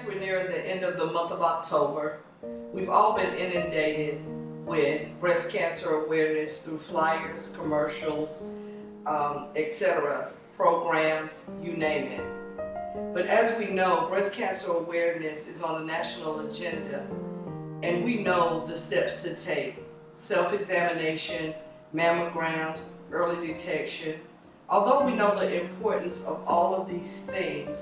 as we're near the end of the month of October, we've all been inundated with breast cancer awareness through flyers, commercials, etc., programs, you name it. But as we know, breast cancer awareness is on the national agenda, and we know the steps to take: self-examination, mammograms, early detection. Although we know the importance of all of these things,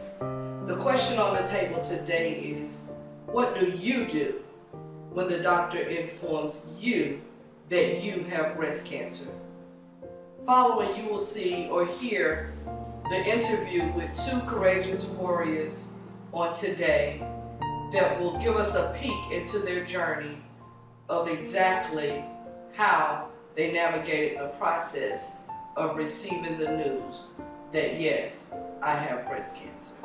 the question on the table today is, what do you do when the doctor informs you that you have breast cancer? Following, you will see or hear the interview with two courageous warriors on today that will give us a peek into their journey of exactly how they navigated the process of receiving the news that, yes, I have breast cancer.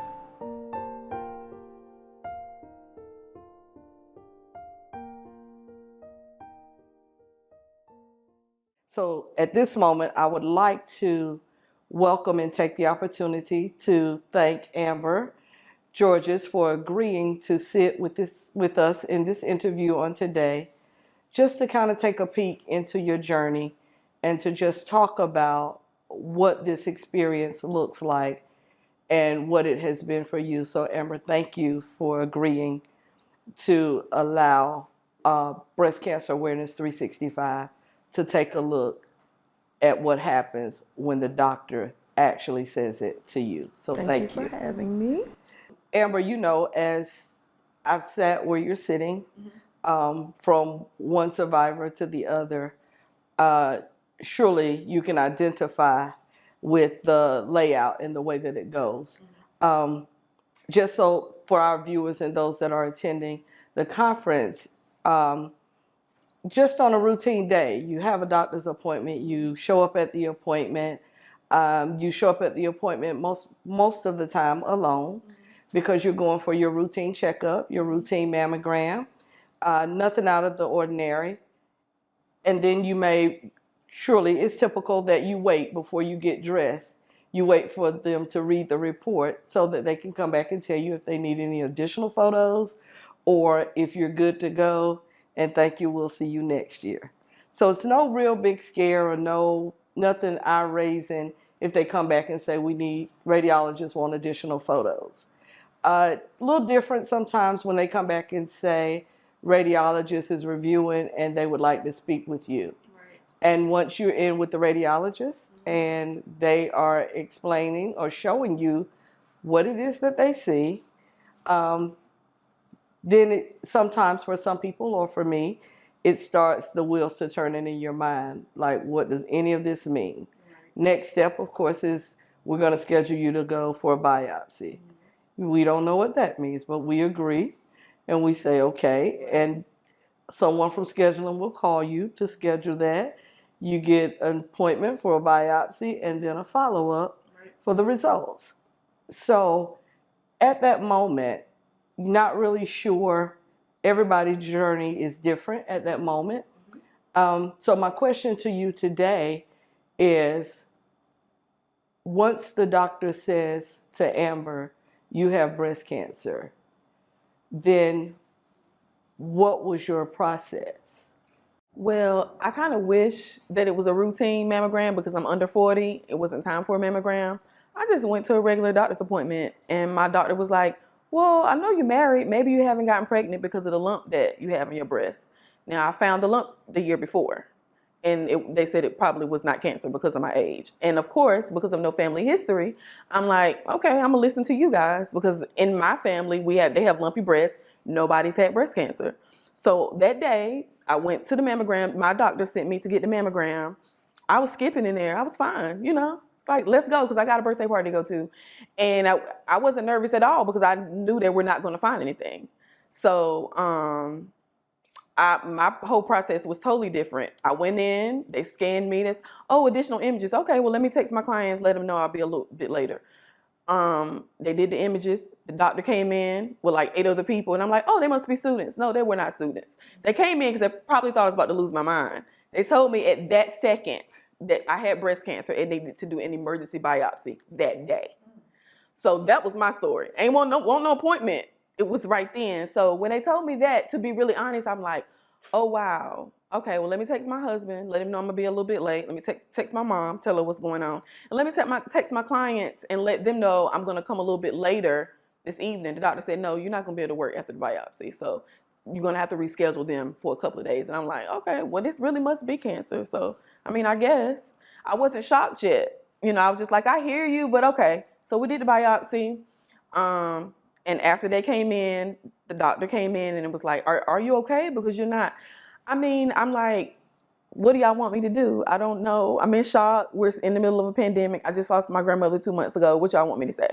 So at this moment, I would like to welcome and take the opportunity to thank Amber Georges for agreeing to sit with us in this interview on today, just to kind of take a peek into your journey and to just talk about what this experience looks like and what it has been for you. So Amber, thank you for agreeing to allow Breast Cancer Awareness 365 to take a look at what happens when the doctor actually says it to you. So thank you for having me. Amber, you know, as I've sat where you're sitting, from one survivor to the other, surely you can identify with the layout and the way that it goes. Just so for our viewers and those that are attending the conference, just on a routine day, you have a doctor's appointment, you show up at the appointment, most of the time alone, because you're going for your routine checkup, your routine mammogram, nothing out of the ordinary. And then surely it's typical that you wait before you get dressed. You wait for them to read the report so that they can come back and tell you if they need any additional photos or if you're good to go, and thank you, we'll see you next year. So it's no real big scare or nothing eye-raising if they come back and say radiologists want additional photos. A little different sometimes when they come back and say radiologist is reviewing and they would like to speak with you. Right. And once you're in with the radiologist and they are explaining or showing you what it is that they see, then sometimes for some people or for me, it starts the wheels to turning in your mind. Like, what does any of this mean? Right. Next step, of course, is we're going to schedule you to go for a biopsy. We don't know what that means, but we agree and we say, okay. And someone from scheduling will call you to schedule that. You get an appointment for a biopsy and then a follow-up for the results. So at that moment, not really sure, everybody's journey is different at that moment. So my question to you today is, once the doctor says to Amber, you have breast cancer, then what was your process? Well, I kind of wish that it was a routine mammogram because I'm under 40. It wasn't time for a mammogram. I just went to a regular doctor's appointment and my doctor was like, well, I know you're married. Maybe you haven't gotten pregnant because of the lump that you have in your breast. Now, I found the lump the year before. And they said it probably was not cancer because of my age. And of course, because of no family history, I'm like, okay, I'm gonna listen to you guys because in my family, they have lumpy breasts. Nobody's had breast cancer. So that day I went to the mammogram. My doctor sent me to get the mammogram. I was skipping in there. I was fine, It's like, let's go because I got a birthday party to go to. And I wasn't nervous at all because I knew that we're not gonna find anything. So, my whole process was totally different. I went in, they scanned me. Additional images. Okay, well, let me text my clients, let them know I'll be a little bit later. They did the images. The doctor came in with like 8 other people, and I'm like, oh, they must be students. No, they were not students. They came in because they probably thought I was about to lose my mind. They told me at that second that I had breast cancer and they needed to do an emergency biopsy that day. So that was my story. Ain't want no appointment. it was right then. So when they told me that, to be really honest, I'm like, oh wow. Okay, well let me text my husband, let him know I'm gonna be a little bit late. Let me text my mom, tell her what's going on. And let me text my clients and let them know I'm gonna come a little bit later this evening. The doctor said, no, you're not gonna be able to work after the biopsy. So you're gonna have to reschedule them for a couple of days. And I'm like, okay, well this really must be cancer. So I mean, I guess. I wasn't shocked yet. I was just like, I hear you, but okay. So we did the biopsy. And after they came in, the doctor came in and it was like, are you okay? Because you're not. I mean, I'm like, what do y'all want me to do? I don't know. I'm in shock. We're in the middle of a pandemic. I just lost my grandmother 2 months ago. What y'all want me to say?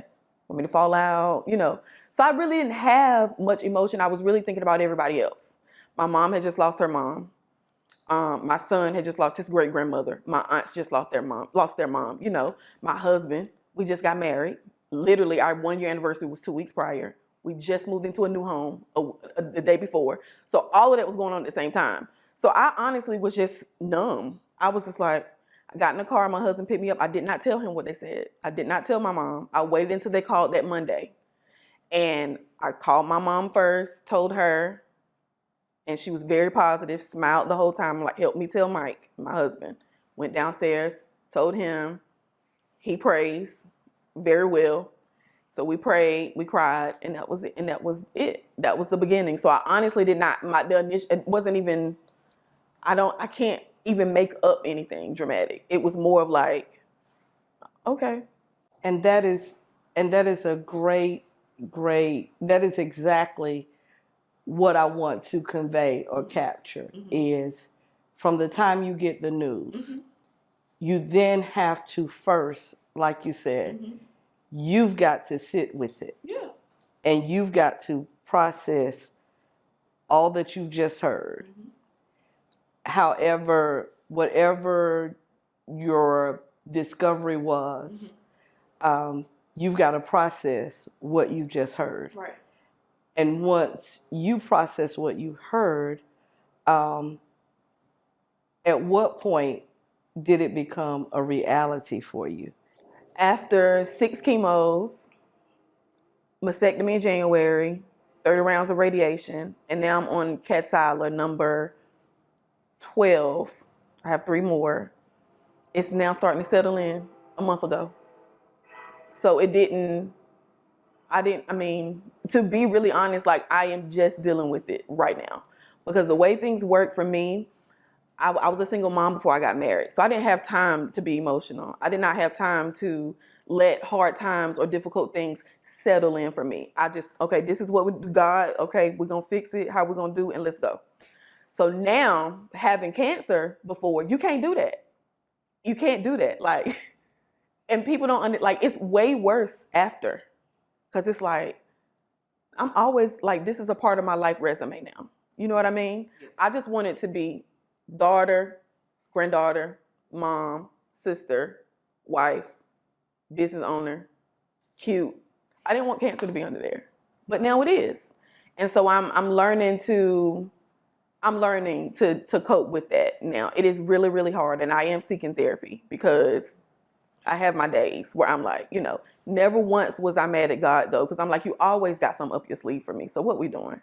Want me to fall out? So I really didn't have much emotion. I was really thinking about everybody else. My mom had just lost her mom. My son had just lost his great grandmother. My aunts just lost their mom. My husband, we just got married. Literally, our 1-year anniversary was 2 weeks prior. We just moved into a new home the day before. So all of that was going on at the same time. So I honestly was just numb. I was just like, I got in the car, my husband picked me up. I did not tell him what they said. I did not tell my mom. I waited until they called that Monday. And I called my mom first, told her, and she was very positive, smiled the whole time, like, help me tell Mike, my husband. Went downstairs, told him, he prays very well. So we prayed, we cried, and that was it. And that was it. That was the beginning. So I honestly did not, it wasn't even, I can't even make up anything dramatic. It was more of like, okay. And that is a great, that is exactly what I want to convey or capture is from the time you get the news, you then have to first, like you said, you've got to sit with it. Yeah. And you've got to process all that you've just heard. However, whatever your discovery was, you've got to process what you just heard. Right. And once you process what you heard, at what point did it become a reality for you? After 6 chemos, mastectomy in January, 30 rounds of radiation, and now I'm on Kadcyla number 12. I have 3 more. It's now starting to settle in a month ago. So to be really honest, like I am just dealing with it right now. Because the way things work for me, I was a single mom before I got married. So I didn't have time to be emotional. I did not have time to let hard times or difficult things settle in for me. I just, okay, this is what we do, God, okay, we're going to fix it, how we're going to do, and let's go. So now, having cancer before, you can't do that. You can't do that. Like, and people don't, it's way worse after. Because it's like, I'm always, like, this is a part of my life resume now. You know what I mean? I just want it to be daughter, granddaughter, mom, sister, wife, business owner, cute. I didn't want cancer to be under there, but now it is. And so I'm learning to cope with that now. It is really, really hard, and I am seeking therapy because I have my days where I'm like, never once was I mad at God though, because I'm like, you always got something up your sleeve for me. So what we doing,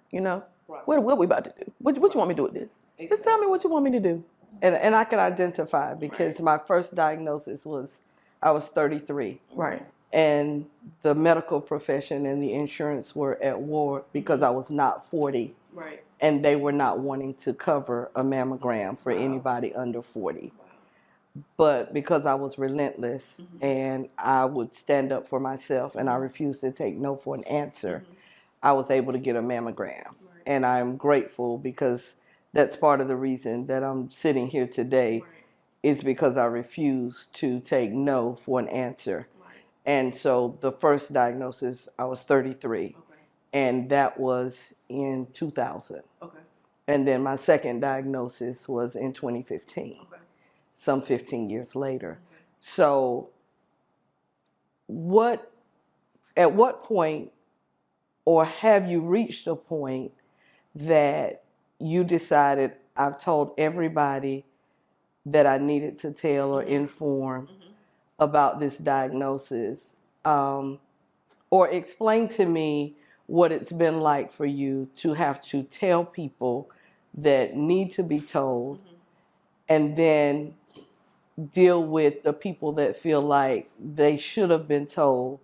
Right. What we about to do? What you want me to do with this? Exactly. Just tell me what you want me to do. And I can identify because my first diagnosis was, I was 33. Right. And the medical profession and the insurance were at war because I was not 40. Right. And they were not wanting to cover a mammogram for anybody under 40. Wow. But because I was relentless and I would stand up for myself and I refused to take no for an answer, I was able to get a mammogram. Right. And I'm grateful because that's part of the reason that I'm sitting here today is because I refused to take no for an answer. Right. And so the first diagnosis, I was 33. Okay. And that was in 2000. Okay. And then my second diagnosis was in 2015. Okay. Some 15 years later. Okay. So at what point, or have you reached a point that you decided, I've told everybody that I needed to tell or inform about this diagnosis? Or explain to me what it's been like for you to have to tell people that need to be told, and then deal with the people that feel like they should have been told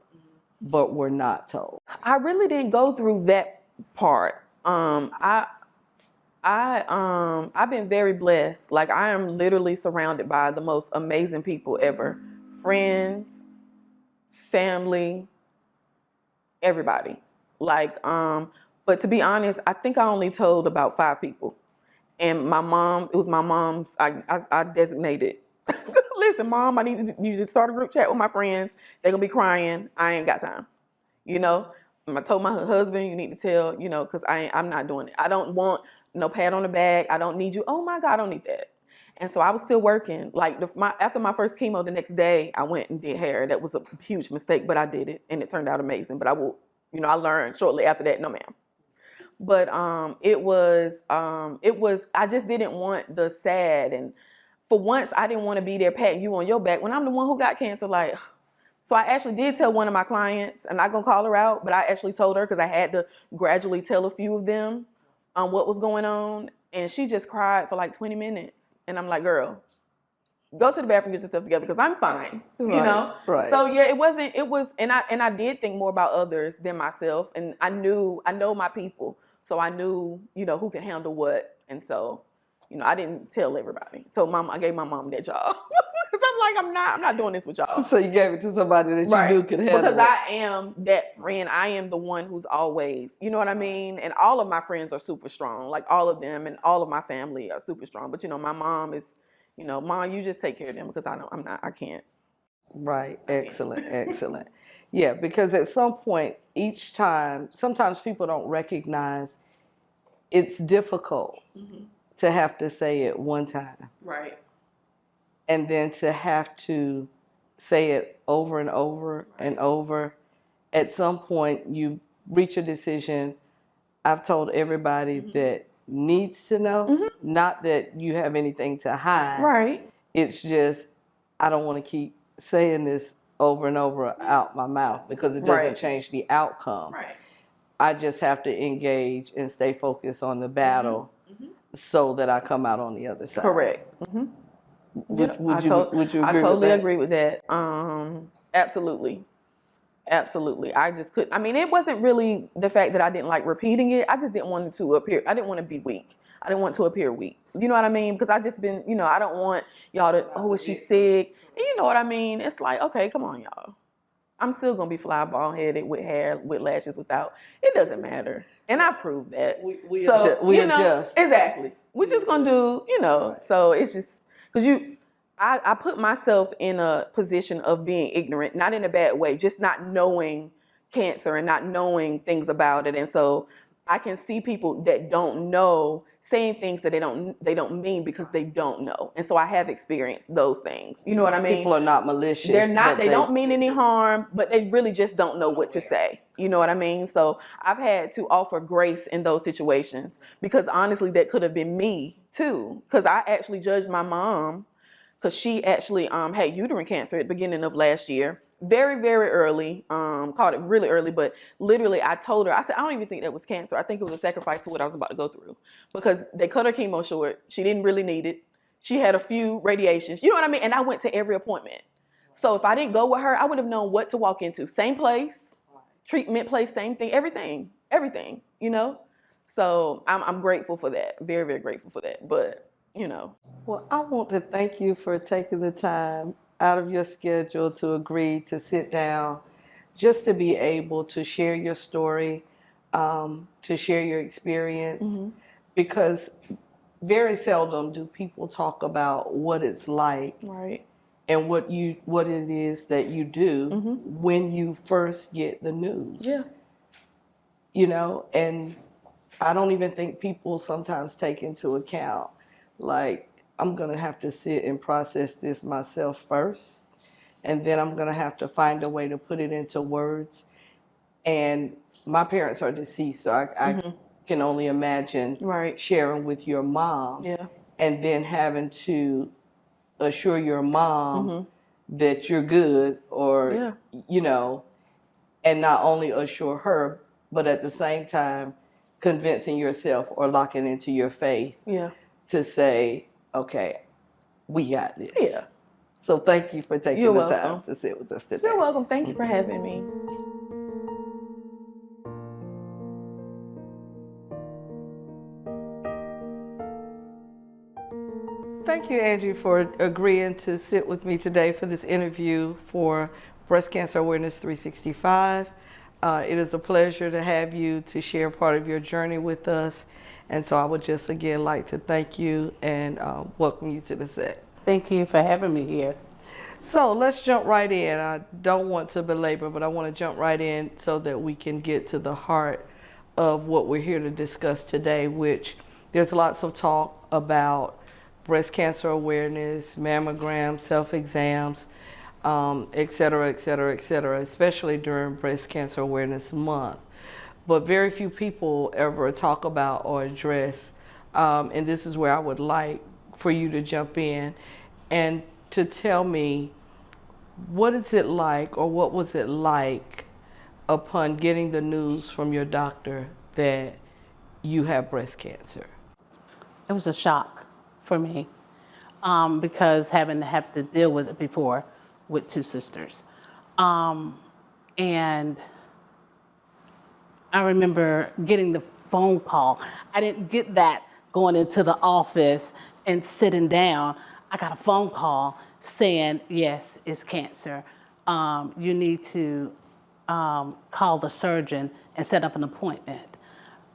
but were not told. I really didn't go through that part. I've been very blessed. Like, I am literally surrounded by the most amazing people ever. Friends, family, everybody. Like, but to be honest, I think I only told about 5 people. And my mom, it was my mom's, I designated, listen, Mom, I need you to start a group chat with my friends. They're gonna be crying. I ain't got time. You know, I told my husband, you need to tell, you know, because I'm not doing it. I don't want no pat on the back. I don't need you. Oh my God, I don't need that. And so I was still working. Like, after my first chemo, the next day, I went and did hair. That was a huge mistake, but I did it, and it turned out amazing. But I will, you know, I learned shortly after that, no ma'am. But it was, I just didn't want the sad. And for once, I didn't want to be there patting you on your back when I'm the one who got cancer. Like, so I actually did tell one of my clients, I'm not going to call her out, but I actually told her because I had to gradually tell a few of them what was going on. And she just cried for like 20 minutes. And I'm like, girl, go to the bathroom, get yourself together, because I'm fine, you know? Right. So yeah, and I did think more about others than myself. And I know my people. So I knew, you know, who can handle what. And so, you know, I didn't tell everybody. So I gave my mom that job. Because I'm like, I'm not doing this with y'all. So you gave it to somebody that you knew could handle it. Because I am that friend. I am the one who's always, you know what I mean? And all of my friends are super strong. Like, all of them and all of my family are super strong. But, you know, my mom is, you know, Mom, you just take care of them, because I can't. Right. Excellent. Excellent. Yeah, because at some point, each time, sometimes people don't recognize it's difficult to have to say it one time. Right. And then to have to say it over and over and over. At some point, you reach a decision. I've told everybody that needs to know, not that you have anything to hide. Right. It's just, I don't want to keep saying this over and over out my mouth, because it doesn't change the outcome. Right. I just have to engage and stay focused on the battle so that I come out on the other side. Correct. Would you agree I totally with that? agree with that. Absolutely. Absolutely. I just couldn't. I mean, it wasn't really the fact that I didn't like repeating it. I just didn't want it to appear. I didn't want to be weak. I didn't want to appear weak. You know what I mean? Because I just been, you know, I don't want y'all to, oh, is she sick? And you know what I mean? It's like, okay, come on, y'all. I'm still going to be fly bald headed with hair, with lashes, without. It doesn't matter. And I proved that. We adjust. Exactly. We're just going to do, you know, so it's just, because I put myself in a position of being ignorant, not in a bad way, just not knowing cancer and not knowing things about it. And so I can see people that don't know saying things that they don't mean because they don't know. And so I have experienced those things. You know what I mean? People are not malicious. They're not, they don't mean any harm, but they really just don't know what to say. You know what I mean? So I've had to offer grace in those situations, because honestly, that could have been me too. Because I actually judged my mom, because she actually had uterine cancer at the beginning of last year. Very, very early, caught it really early, but literally I told her, I said, I don't even think that was cancer. I think it was a sacrifice to what I was about to go through, because they cut her chemo short. She didn't really need it. She had a few radiations, you know what I mean? And I went to every appointment. So if I didn't go with her, I would have known what to walk into. Same place, treatment place, same thing, everything, you know? So I'm grateful for that. Very, very grateful for that. But, you know. Well, I want to thank you for taking the time out of your schedule to agree to sit down, just to be able to share your story, to share your experience, because very seldom do people talk about what it's like, right, and what it is that you do when you first get the news. Yeah. You know, and I don't even think people sometimes take into account, like, I'm going to have to sit and process this myself first, and then I'm going to have to find a way to put it into words. And my parents are deceased, so I can only imagine sharing with your mom, and then having to assure your mom that you're good, or, you know, and not only assure her, but at the same time, convincing yourself or locking into your faith Yeah. to say, okay, we got this. Yeah. So thank you for taking You're the welcome. time to sit with us today. You're welcome. Thank you for having me. Thank you, Angie, for agreeing to sit with me today for this interview for Breast Cancer Awareness 365. It is a pleasure to have you to share part of your journey with us. And so I would just again like to thank you and welcome you to the set. Thank you for having me here. So let's jump right in. I don't want to belabor, but I want to jump right in so that we can get to the heart of what we're here to discuss today, which there's lots of talk about breast cancer awareness, mammograms, self-exams, et cetera, et cetera, et cetera, especially during Breast Cancer Awareness Month. But very few people ever talk about or address, and this is where I would like for you to jump in and to tell me, what is it like, or what was it like upon getting the news from your doctor that you have breast cancer? It was a shock for me because having to have to deal with it before with two sisters. And I remember getting the phone call. I didn't get that going into the office and sitting down. I got a phone call saying, yes, it's cancer. You need to call the surgeon and set up an appointment.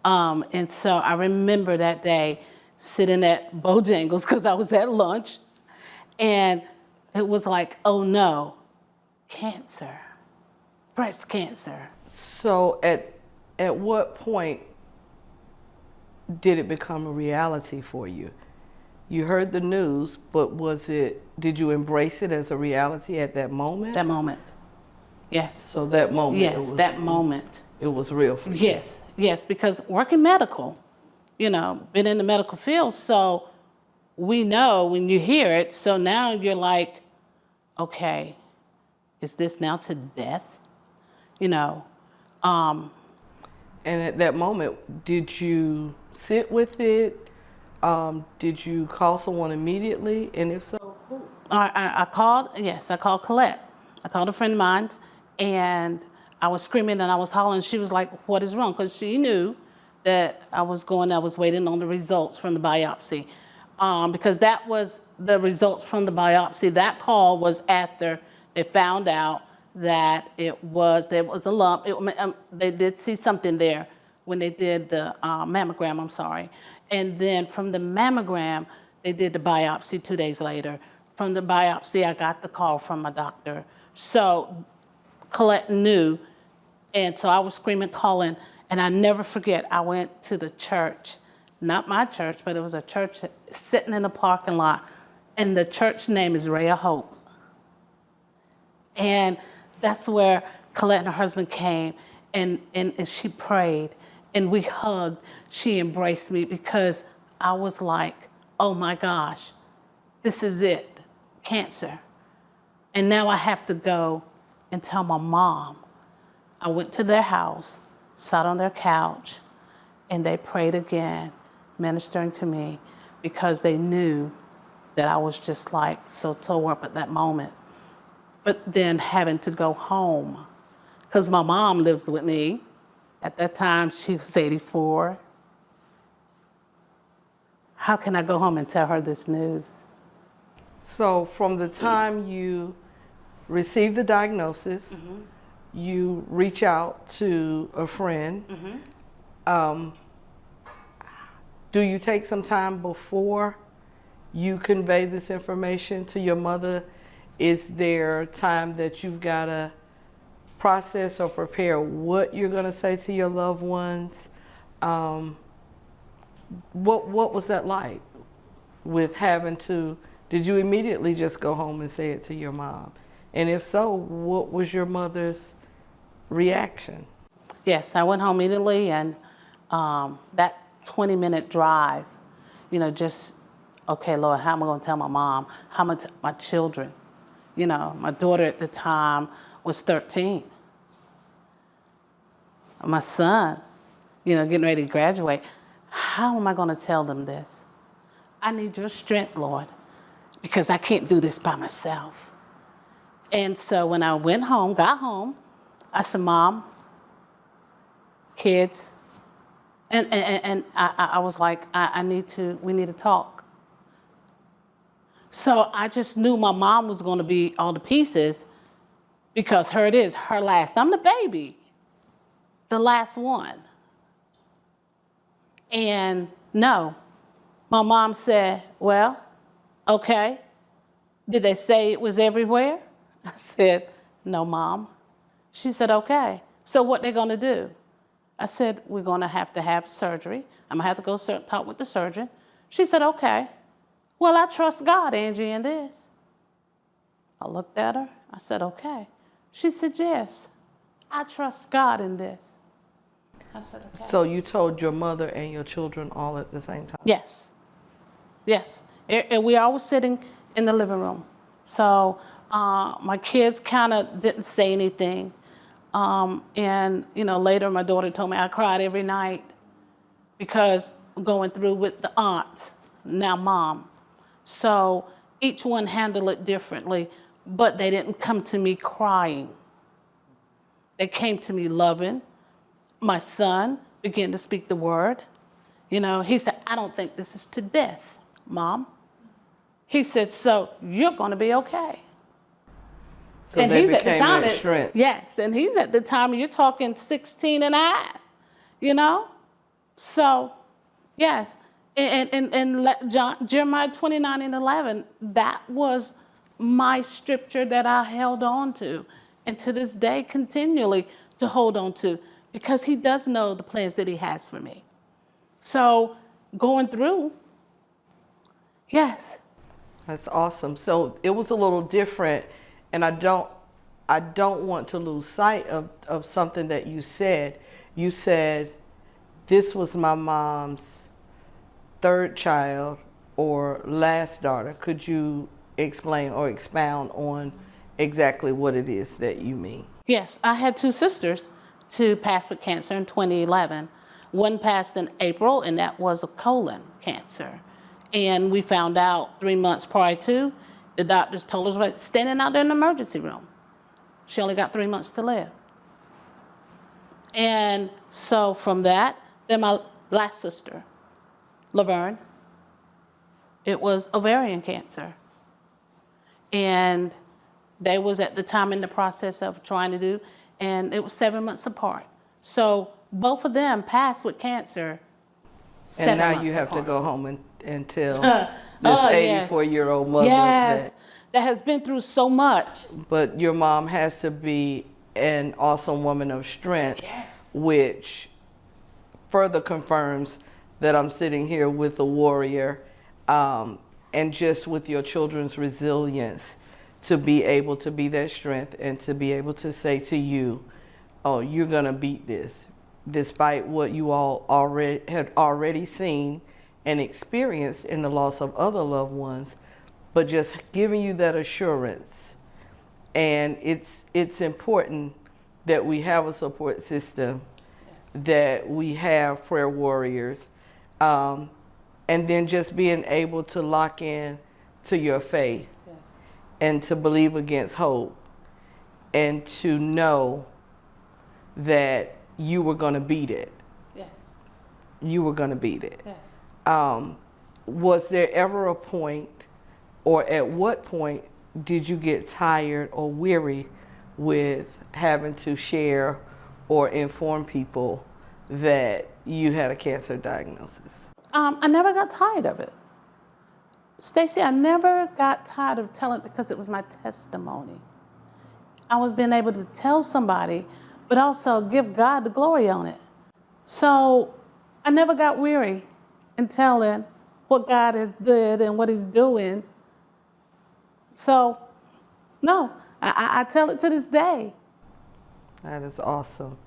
And so I remember that day sitting at Bojangles because I was at lunch, and it was like, oh no, cancer, breast cancer. So at what point did it become a reality for you? You heard the news, but did you embrace it as a reality at that moment? That moment, yes. So that moment, Yes, that moment. It was real for you. Yes, because working medical, been in the medical field, so we know when you hear it, so now you're like, okay, is this now to death? And at that moment, did you sit with it? Did you call someone immediately? And if so, who? I called Colette. I called a friend of mine, and I was screaming and I was hollering. She was like, what is wrong? Because she knew that I was waiting on the results from the biopsy. Because that was the results from the biopsy. That call was after they found out that there was a lump. They did see something there when they did the mammogram, I'm sorry. And then from the mammogram, they did the biopsy 2 days later. From the biopsy, I got the call from my doctor. So Colette knew, and so I was screaming, calling, and I never forget, I went to the church, not my church, but it was a church sitting in a parking lot, and the church name is Ray of Hope. And that's where Colette and her husband came, and she prayed, and we hugged. She embraced me because I was like, oh my gosh, this is it, cancer. And now I have to go and tell my mom. I went to their house, sat on their couch, and they prayed again, ministering to me, because they knew that I was just like so tore up at that moment. But then having to go home, because my mom lives with me. At that time, she was 84. How can I go home and tell her this news? So from the time you receive the diagnosis, you reach out to a friend. Do you take some time before you convey this information to your mother? Is there time that you've got to process or prepare what you're going to say to your loved ones? What was that like with having to, did you immediately just go home and say it to your mom? And if so, what was your mother's reaction? Yes, I went home immediately, and that 20-minute drive, just, okay, Lord, how am I going to tell my mom? How am I my children? My daughter at the time was 13. my son, getting ready to graduate. How am I going to tell them this? I need your strength, Lord, because I can't do this by myself. And so when I got home, I said, Mom, kids, and I was like, we need to talk. So I just knew my mom was going to be all the pieces because it is her last. I'm the baby, the last one. And no, my mom said, well, okay. Did they say it was everywhere? I said, no, Mom. She said, okay. So what they going to do? I said, we're going to have surgery. I'm going to have to go talk with the surgeon. She said, okay. Well, I trust God, Angie, in this. I looked at her. I said, okay. She said, yes, I trust God in this. I said, okay. So you told your mother and your children all at the same time? Yes. Yes. And we all were sitting in the living room. So my kids kind of didn't say anything. And, later my daughter told me I cried every night because going through with the aunt, now mom. So each one handled it differently, but they didn't come to me crying. They came to me loving. My son began to speak the word. He said, I don't think this is to death, Mom. He said, so you're going to be okay. So and they he's at the became time, that strength. yes, and he's at the time, you're talking 16 and a half, So, yes, and Jeremiah 29:11, that was my scripture that I held on to, and to this day continually to hold on to, because he does know the plans that he has for me. So going through, yes. That's awesome. So it was a little different, and I don't want to lose sight of something that you said. You said, this was my mom's third child or last daughter. Could you explain or expound on exactly what it is that you mean? Yes, I had two sisters to pass with cancer in 2011. One passed in April, and that was a colon cancer. And we found out 3 months prior to, the doctors told us, like, standing out there in the emergency room. She only got 3 months to live. And so from that, then my last sister, Laverne, it was ovarian cancer. And they was at the time in the process of trying to do, and it was 7 months apart. So both of them passed with cancer 7 months apart. And now you have to go home and tell this 84-year-old mother that has been through so much. But your mom has to be an awesome woman of strength, which further confirms that I'm sitting here with a warrior, and just with your children's resilience to be able to be that strength and to be able to say to you, oh, you're going to beat this, despite what you all had already seen and experienced in the loss of other loved ones, but just giving you that assurance. And it's important that we have a support system, that we have prayer warriors, and then just being able to lock in to your faith and to believe against hope, and to know that you were going to beat it. Yes. You were going to beat it. Yes. Was there ever a point, or at what point did you get tired or weary with having to share or inform people that you had a cancer diagnosis? I never got tired of it. Stacey, I never got tired of telling it because it was my testimony. I was being able to tell somebody, but also give God the glory on it. So I never got weary in telling what God has did and what he's doing. So, no, I tell it to this day. That is awesome.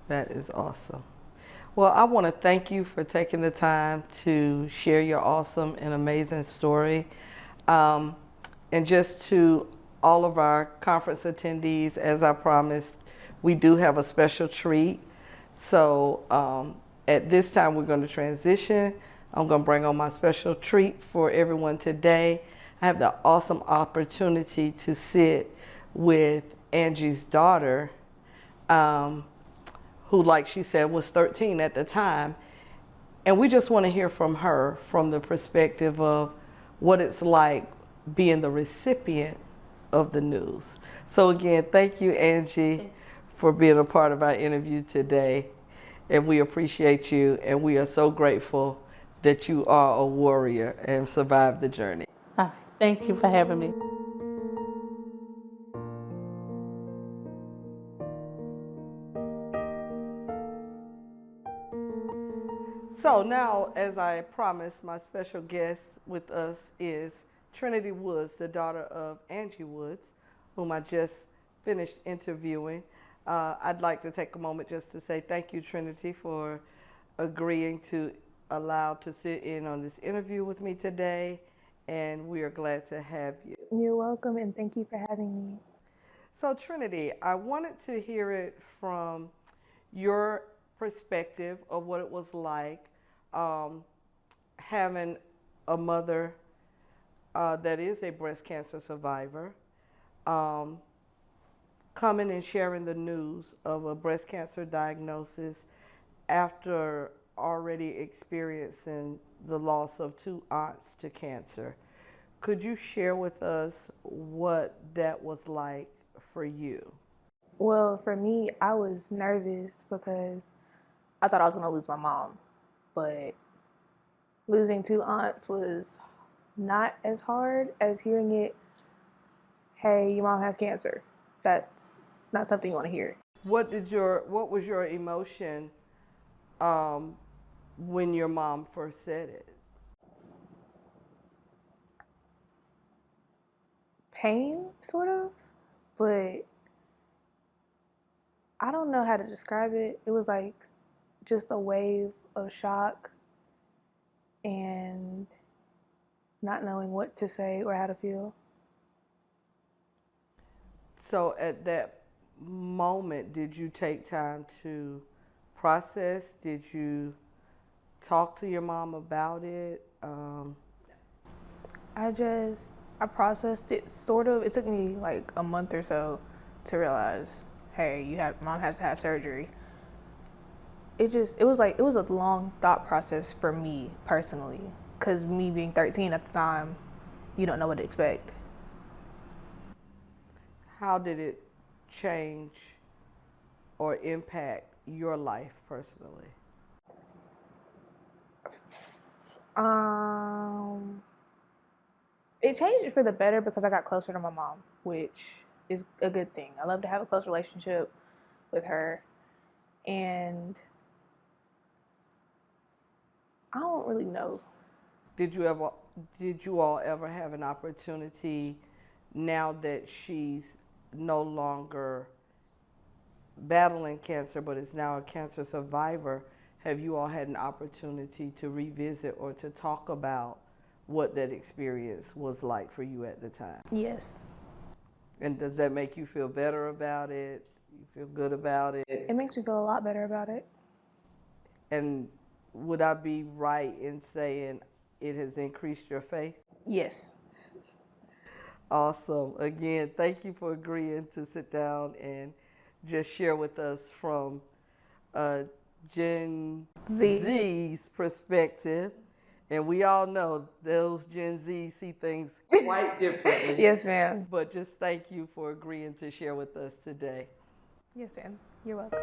That is awesome. Well, I want to thank you for taking the time to share your awesome and amazing story. And just to all of our conference attendees, as I promised, we do have a special treat. So at this time, we're going to transition. I'm going to bring on my special treat for everyone today. I have the awesome opportunity to sit with Angie's daughter, who, like she said, was 13 at the time. And we just want to hear from her from the perspective of what it's like being the recipient of the news. So again, thank you, Angie, for being a part of our interview today. And we appreciate you, and we are so grateful that you are a warrior and survived the journey. All right. Thank you for having me. So now, as I promised, my special guest with us is Trinity Woods, the daughter of Angie Woods, whom I just finished interviewing. I'd like to take a moment just to say thank you, Trinity, for agreeing to allow to sit in on this interview with me today, and we are glad to have you. You're welcome, and thank you for having me. So Trinity, I wanted to hear it from your perspective of what it was like having a mother that is a breast cancer survivor, coming and sharing the news of a breast cancer diagnosis after already experiencing the loss of 2 aunts to cancer. Could you share with us what that was like for you? Well, for me, I was nervous because I thought I was going to lose my mom, but losing 2 aunts was not as hard as hearing it, hey, your mom has cancer. That's not something you want to hear. What was your emotion when your mom first said it? Pain, sort of, but I don't know how to describe it. It was like just a wave of shock and not knowing what to say or how to feel. So at that moment, did you take time to process? Did you talk to your mom about it? I processed it sort of. It took me like a month or so to realize, hey, mom has to have surgery. It was a long thought process for me personally, because me being 13 at the time, you don't know what to expect. How did it change or impact your life personally? It changed it for the better because I got closer to my mom, which is a good thing. I love to have a close relationship with her, and I don't really know. Did you all ever have an opportunity, now that she's no longer battling cancer but is now a cancer survivor, have you all had an opportunity to revisit or to talk about what that experience was like for you at the time? Yes. And does that make you feel better about it? You feel good about it? It makes me feel a lot better about it. And would I be right in saying it has increased your faith? Yes. Awesome. Again, thank you for agreeing to sit down and just share with us from Gen Z's perspective. And we all know those Gen Z see things quite differently. Yes, ma'am. But just thank you for agreeing to share with us today. Yes, ma'am. You're welcome.